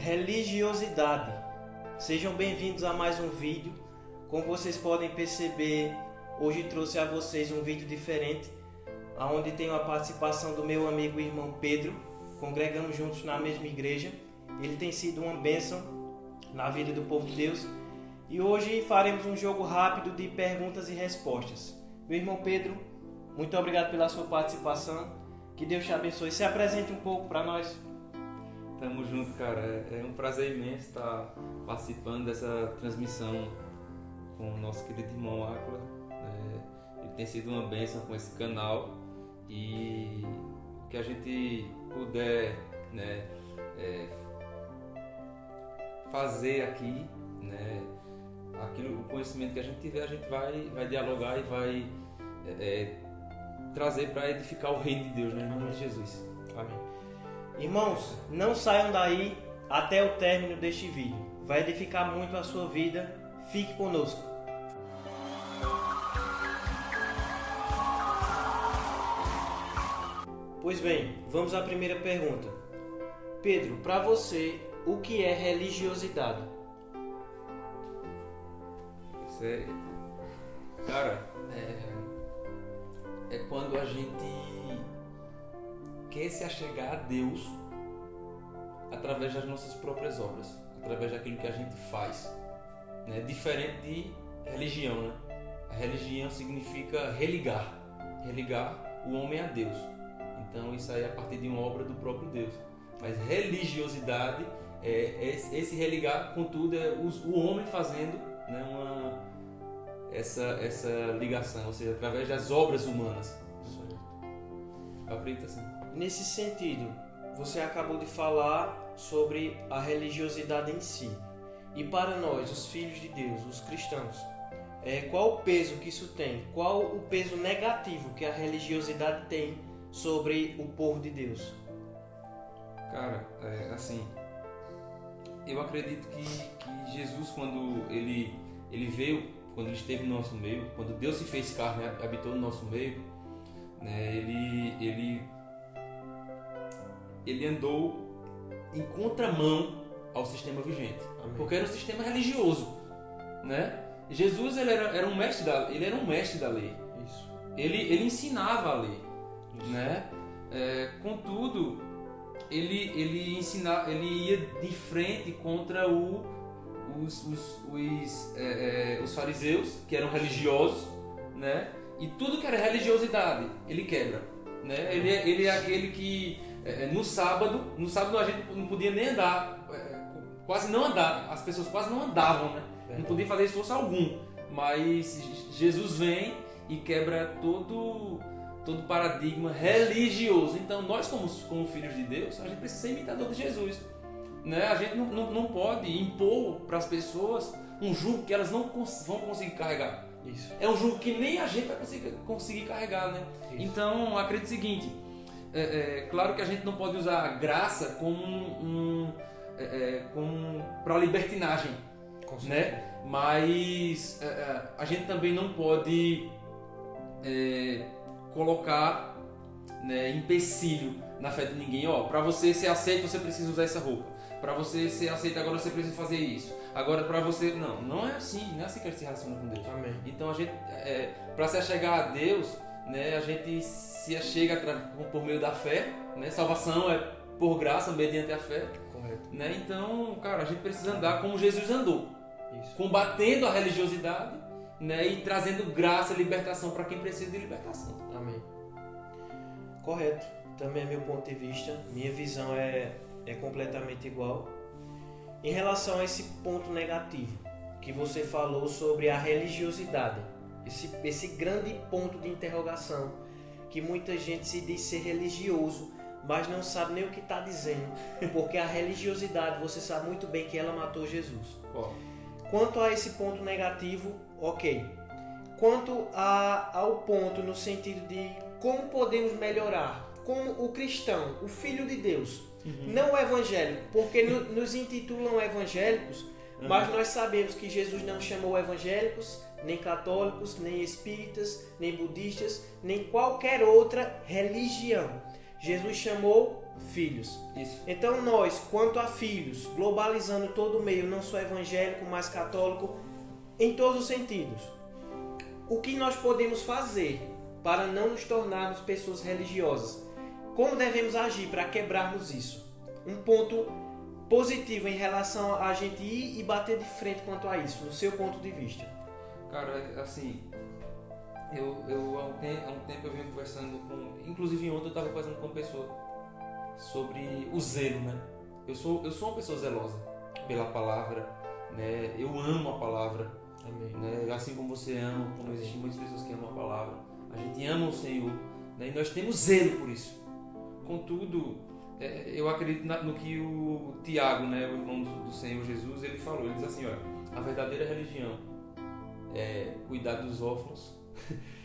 religiosidade. Sejam bem-vindos a mais um vídeo. Como vocês podem perceber, hoje trouxe a vocês um vídeo diferente, onde tenho a participação do meu amigo e irmão Pedro. Congregamos juntos na mesma igreja. Ele tem sido uma bênção na vida do povo de Deus. E hoje faremos um jogo rápido de perguntas e respostas. Meu irmão Pedro, muito obrigado pela sua participação. Que Deus te abençoe. Se apresente um pouco para nós. Tamo junto, cara. É um prazer imenso estar participando dessa transmissão com o nosso querido irmão Áquila. Ele tem sido uma bênção com esse canal e o que a gente puder, fazer aqui, o conhecimento que a gente tiver, a gente vai dialogar e vai trazer para edificar o reino de Deus, em nome de Jesus. Amém. Irmãos, não saiam daí até o término deste vídeo. Vai edificar muito a sua vida. Fique conosco. Pois bem, vamos à primeira pergunta. Pedro, para você, o que é religiosidade? Cara, é quando a gente quer se achegar a Deus através das nossas próprias obras, através daquilo que a gente faz, diferente de religião, A religião significa religar o homem a Deus. Então isso aí é a partir de uma obra do próprio Deus. Mas religiosidade é esse religar, contudo, é o homem fazendo essa ligação, ou seja, através das obras humanas. Eu acredito assim. Nesse sentido, você acabou de falar sobre a religiosidade em si. E para nós, os filhos de Deus, os cristãos, qual o peso que isso tem? Qual o peso negativo que a religiosidade tem sobre o povo de Deus? Cara, eu acredito que Jesus, quando ele veio, quando ele esteve no nosso meio, quando Deus se fez carne e habitou no nosso meio, ele andou em contramão ao sistema vigente. Amém. Porque era um sistema religioso, Jesus ele era um mestre da lei. Isso. Ele ensinava a lei, contudo ele ia de frente contra os fariseus, que eram religiosos, e tudo que era religiosidade ele quebra, ele é aquele que no sábado a gente não podia nem andar, quase não andar, as pessoas quase não andavam, não podia fazer esforço algum, mas Jesus vem e quebra todo paradigma religioso. Então nós como filhos de Deus, a gente precisa ser imitador de Jesus, a gente não pode impor para as pessoas um jugo que elas não vão conseguir carregar. Isso. É um jugo que nem a gente vai conseguir carregar, Então acredito o seguinte, claro que a gente não pode usar a graça como para libertinagem, mas a gente também não pode colocar empecilho na fé de ninguém. Para você ser aceito, você precisa usar essa roupa. Para você ser aceito, agora você precisa fazer isso. Agora para você... Não é assim. Não é assim que a gente se relaciona com Deus. Amém. Então a gente, para se achegar a Deus, a gente se achega por meio da fé. Salvação é por graça, mediante a fé. Correto. Então, cara, a gente precisa andar como Jesus andou. Isso. Combatendo a religiosidade, e trazendo graça e libertação para quem precisa de libertação. Amém. Correto. Também é meu ponto de vista. Minha visão é completamente igual. Em relação a esse ponto negativo que você falou sobre a religiosidade, esse grande ponto de interrogação, que muita gente se diz ser religioso, mas não sabe nem o que está dizendo, porque a religiosidade, você sabe muito bem que ela matou Jesus. Quanto a esse ponto negativo, ok. Quanto ao ponto no sentido de como podemos melhorar, como o cristão, o filho de Deus, não evangélico, porque nos intitulam evangélicos, mas nós sabemos que Jesus não chamou evangélicos, nem católicos, nem espíritas, nem budistas, nem qualquer outra religião. Jesus chamou filhos. Isso. Então nós, quanto a filhos, globalizando todo o meio, não só evangélico, mas católico, em todos os sentidos, o que nós podemos fazer para não nos tornarmos pessoas religiosas? Como devemos agir para quebrarmos isso? Um ponto positivo em relação a gente ir e bater de frente quanto a isso, no seu ponto de vista. Cara, assim, eu há um tempo eu venho conversando com... Inclusive ontem eu estava conversando com uma pessoa sobre o zelo, né? Eu sou uma pessoa zelosa pela palavra, né? Eu amo a palavra, Amém. né? Assim como você ama, como existem muitas pessoas que amam a palavra. A gente ama o Senhor, né? E nós temos zelo por isso. Contudo, eu acredito no que o Tiago, né, o irmão do Senhor Jesus, ele falou. Ele diz assim, olha, a verdadeira religião é cuidar dos órfãos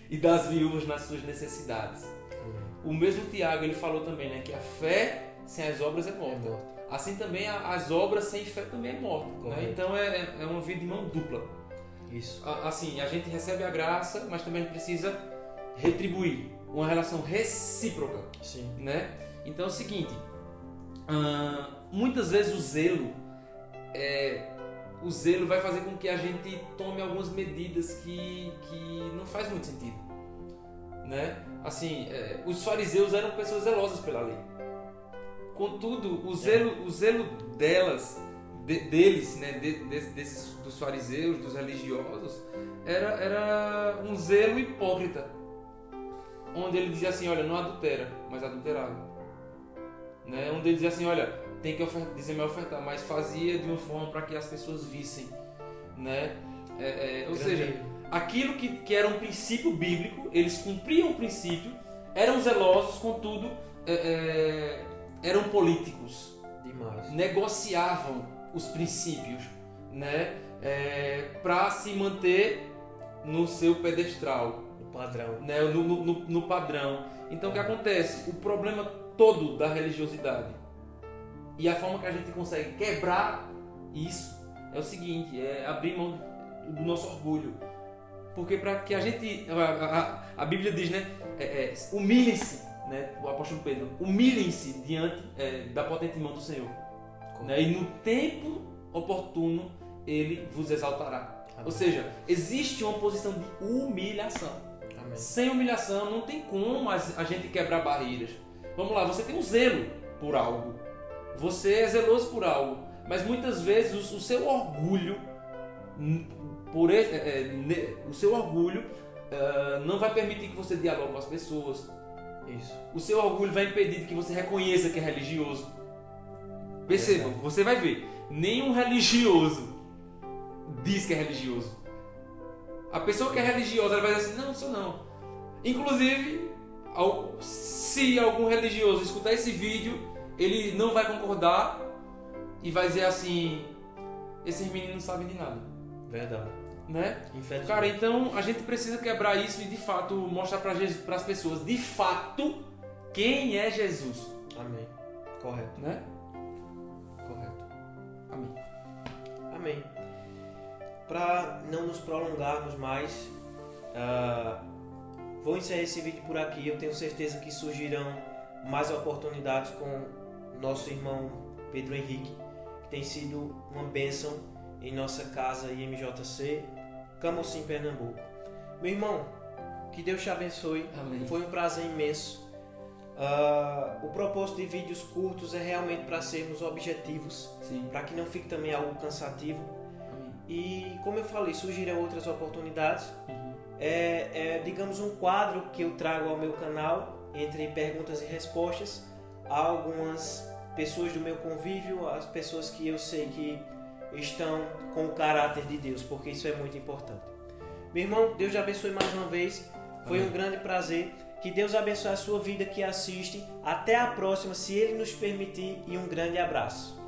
e das viúvas nas suas necessidades. O mesmo Tiago, ele falou também, né, que a fé sem as obras é morta. Assim também as obras sem fé também é morta. Né? Então é uma vida de mão dupla. Isso. Assim, a gente recebe a graça, mas também a gente precisa retribuir. Uma relação recíproca. Sim. Né? Então é o seguinte, muitas vezes o zelo vai fazer com que a gente tome algumas medidas que não faz muito sentido, né? Assim, os fariseus eram pessoas zelosas pela lei. Contudo, o zelo deles, né, dos fariseus, dos religiosos, era um zelo hipócrita, onde ele dizia assim, olha, não adultera, mas adulterava. Né? Onde ele dizia assim, olha, tem que dizer-me ofertar, mas fazia de uma forma para que as pessoas vissem, né? Ou seja, aquilo que era um princípio bíblico, eles cumpriam o princípio, eram zelosos, contudo, eram políticos, demais, negociavam os princípios, né? Para se manter no seu pedestral, no padrão, né? no padrão. Então o que acontece? O problema todo da religiosidade e a forma que a gente consegue quebrar isso é o seguinte, é abrir mão do nosso orgulho, porque para que a gente, a Bíblia diz, né, humilhem-se, né, o apóstolo Pedro, humilhem-se diante da potente mão do Senhor, né, e no tempo oportuno ele vos exaltará. Amém. Ou seja, existe uma posição de humilhação. Amém. Sem humilhação não tem como a gente quebrar barreiras. Vamos lá, você tem um zelo por algo, você é zeloso por algo, mas muitas vezes o seu orgulho, não vai permitir que você dialogue com as pessoas. Isso. O seu orgulho vai impedir que você reconheça que é religioso. Perceba, você vai ver, nenhum religioso diz que é religioso. A pessoa que é religiosa, ela vai dizer assim, não sou não. Inclusive, se algum religioso escutar esse vídeo, ele não vai concordar e vai dizer assim, esses meninos não sabem de nada. Verdade. Né? Cara, então a gente precisa quebrar isso e de fato mostrar para as pessoas de fato quem é Jesus. Amém. Correto. Né? Correto. Amém. Amém. Para não nos prolongarmos mais, vou encerrar esse vídeo por aqui. Eu tenho certeza que surgirão mais oportunidades com nosso irmão Pedro Henrique, que tem sido uma bênção em nossa casa IMJC, Camocim, Pernambuco. Meu irmão, que Deus te abençoe. Amém. Foi um prazer imenso. O propósito de vídeos curtos é realmente para sermos objetivos, para que não fique também algo cansativo. Amém. E como eu falei, surgirão outras oportunidades. Digamos um quadro que eu trago ao meu canal entre perguntas e respostas a algumas pessoas do meu convívio, as pessoas que eu sei que estão com o caráter de Deus, porque isso é muito importante. Meu irmão, Deus te abençoe mais uma vez. Foi um grande prazer. Que Deus abençoe a sua vida que assiste. Até a próxima, se Ele nos permitir, e um grande abraço.